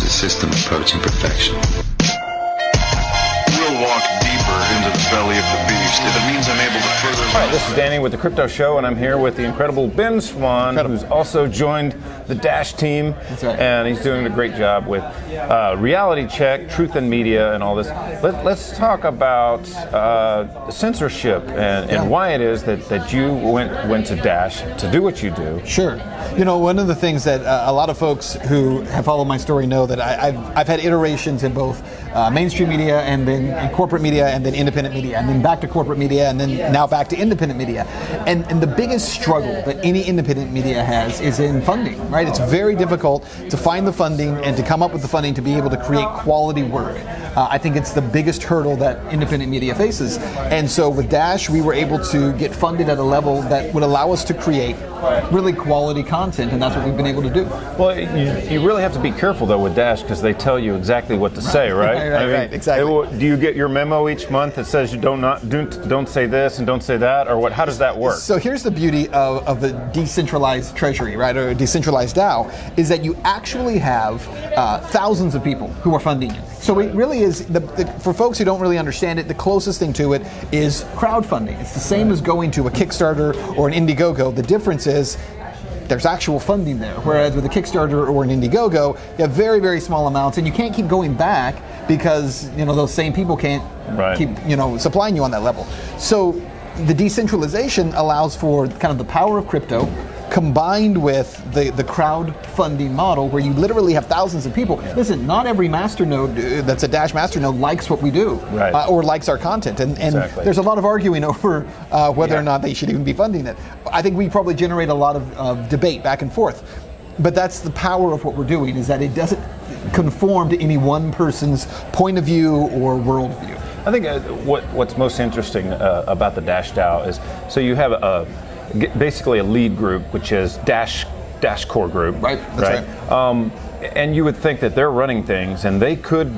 a system approaching perfection. We'll walk deeper into the belly of the beast if it means I'm able to further... All right, this is Danny with The Crypto Show, and I'm here with the incredible Ben Swann, who's also joined the Dash team. That's right. And he's doing a great job with Reality Check, Truth in Media, and all this. Let's talk about censorship and why it is that you went to Dash to do what you do. Sure. You know, one of the things that a lot of folks who have followed my story know that I've had iterations in both mainstream media and then in corporate media and then independent media and then back to corporate media and then now back to independent media. And the biggest struggle that any independent media has is in funding, right? It's very difficult to find the funding and to come up with the funding to be able to create quality work. I think it's the biggest hurdle that independent media faces. And so with Dash, we were able to get funded at a level that would allow us to create really quality content, and that's what we've been able to do. Well, you really have to be careful, though, with Dash, because they tell you exactly what to say, right? Right, exactly. Do you get your memo each month that says you don't say this and don't say that, or what? How does that work? So here's the beauty of a decentralized treasury, right, or a decentralized DAO, is that you actually have thousands of people who are funding you. So it really is, for folks who don't really understand it, the closest thing to it is crowdfunding. It's the same as going to a Kickstarter or an Indiegogo. The difference is there's actual funding there. Whereas with a Kickstarter or an Indiegogo, you have very, very small amounts, and you can't keep going back because those same people can't keep supplying you on that level. So the decentralization allows for kind of the power of crypto combined with the crowdfunding model where you literally have thousands of people. Listen, not every masternode that's a Dash masternode likes what we do or likes our content. And exactly. There's a lot of arguing over whether or not they should even be funding it. I think we probably generate a lot of debate back and forth. But that's the power of what we're doing, is that it doesn't conform to any one person's point of view or worldview. I think what's most interesting about the Dash DAO is, so you have basically a lead group, which is Dash Core Group. Right, that's right. And you would think that they're running things and they could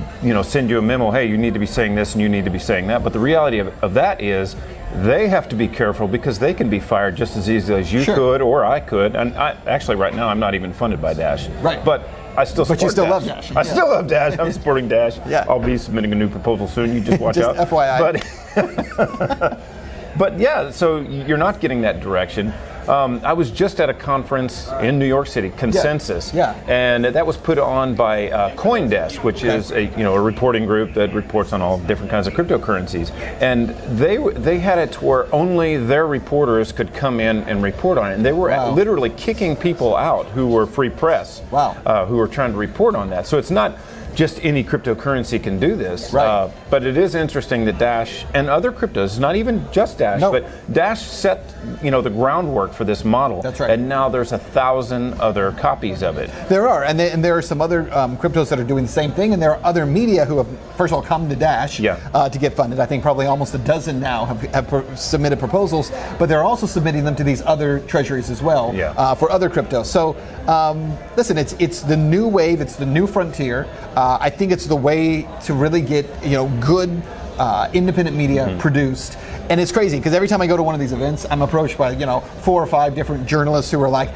send you a memo, hey, you need to be saying this and you need to be saying that. But the reality of that is they have to be careful because they can be fired just as easily as you could or I could. And actually right now I'm not even funded by Dash. Right. But I still support But you still Dash. love Dash. I still love Dash. I'm supporting Dash. Yeah. I'll be submitting a new proposal soon. You just watch just out. FYI. But yeah, so you're not getting that direction. I was just at a conference in New York City, Consensus, and that was put on by CoinDesk, which is a reporting group that reports on all different kinds of cryptocurrencies. And they had it to where only their reporters could come in and report on it. And they were literally kicking people out who were free press, who were trying to report on that. So it's not just any cryptocurrency can do this. Right. But it is interesting that Dash and other cryptos, not even just Dash, but Dash set the groundwork for this model. That's right. And now there's 1,000 other copies of it. There are, and there are some other cryptos that are doing the same thing, and there are other media who have, first of all, come to Dash to get funded. I think probably almost a dozen now have submitted proposals, but they're also submitting them to these other treasuries as well for other cryptos. So listen, it's the new wave, it's the new frontier. I think it's the way to really get good independent media produced. And it's crazy because every time I go to one of these events, I'm approached by 4 or 5 different journalists who are like,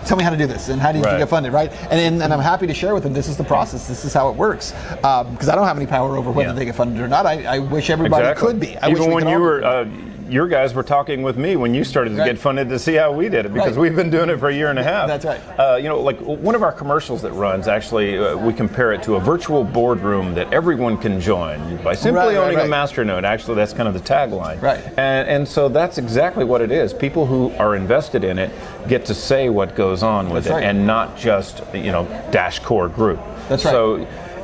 tell me how to do this and how do you get funded, right? And I'm happy to share with them, this is the process, this is how it works. Because I don't have any power over whether they get funded or not. I wish everybody could be. Even when you were, your guys were talking with me when you started to get funded to see how we did it, because we've been doing it for a year and a half. That's right. Like one of our commercials that runs, actually, we compare it to a virtual boardroom that everyone can join by simply owning a masternode. Actually, that's kind of the tagline. Right. And so that's exactly what it is. People who are invested in it get to say what goes on with it, and not just Dash Core Group. That's right. So,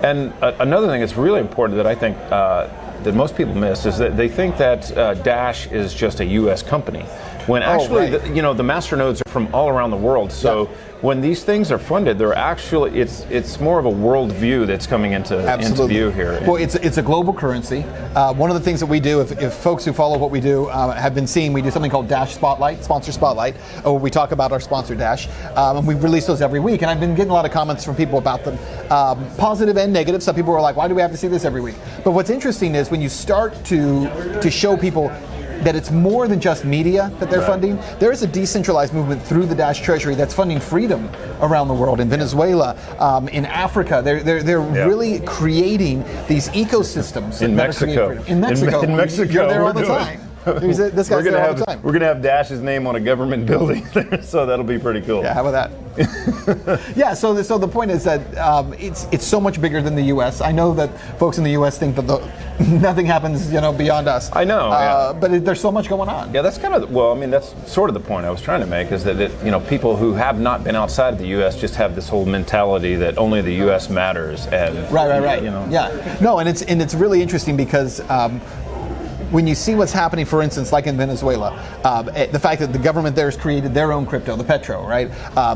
and another thing that's really important that I think that most people miss is that they think that Dash is just a U.S. company, when actually the masternodes are from all around the world. So when these things are funded, they're actually it's more of a world view that's coming into view here. Well, it's a global currency. One of the things that we do, if folks who follow what we do have been seeing, we do something called Dash Spotlight, Sponsor Spotlight, where we talk about our sponsor Dash, and we release those every week. And I've been getting a lot of comments from people about them, positive and negative. Some people are like, why do we have to see this every week? But what's interesting is when you start to show people that it's more than just media that they're funding. There is a decentralized movement through the Dash Treasury that's funding freedom around the world. In Venezuela, in Africa, they're really creating these ecosystems. In Mexico. In Mexico. In Mexico. You're there all the time. This guy's there all the time. We're going to have Dash's name on a government building, so that'll be pretty cool. Yeah, how about that? Yeah, so the point is that it's so much bigger than the U.S. I know that folks in the U.S. think that nothing happens, beyond us. I know, but there's so much going on. Yeah, that's kind of that's sort of the point I was trying to make, is that people who have not been outside of the U.S. just have this whole mentality that only the U.S. matters, and right. Yeah, no, and it's really interesting because. When you see what's happening, for instance, like in Venezuela, the fact that the government there has created their own crypto, the Petro, right?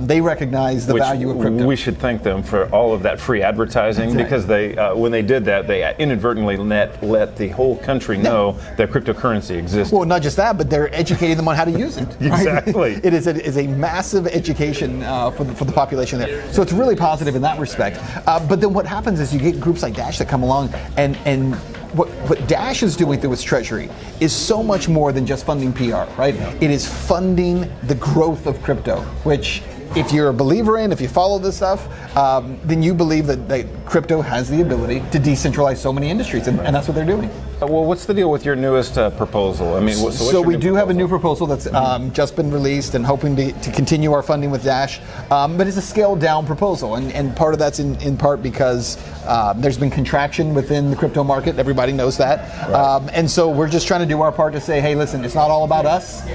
They recognize the value of crypto. We should thank them for all of that free advertising, because they, when they did that, they inadvertently let the whole country know that cryptocurrency exists. Well, not just that, but they're educating them on how to use it. Exactly. It is a massive education for the population there. So it's really positive in that respect. But then what happens is you get groups like Dash that come along and what Dash is doing through its treasury is so much more than just funding PR, right? It is funding the growth of crypto, which if you're a believer in, if you follow this stuff, then you believe that crypto has the ability to decentralize so many industries, and that's what they're doing. Well, what's the deal with your newest proposal? I mean, so we do have a new proposal that's just been released, and hoping to continue our funding with Dash, but it's a scaled down proposal, and part of that's in part because there's been contraction within the crypto market. Everybody knows that, right. And so we're just trying to do our part to say, hey, listen, it's not all about us.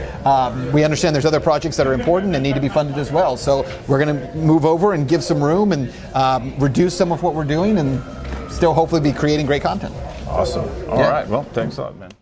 We understand there's other projects that are important and need to be funded as well. So we're going to move over and give some room and reduce some of what we're doing, and still hopefully be creating great content. Awesome. All right. Well, thanks a lot, man.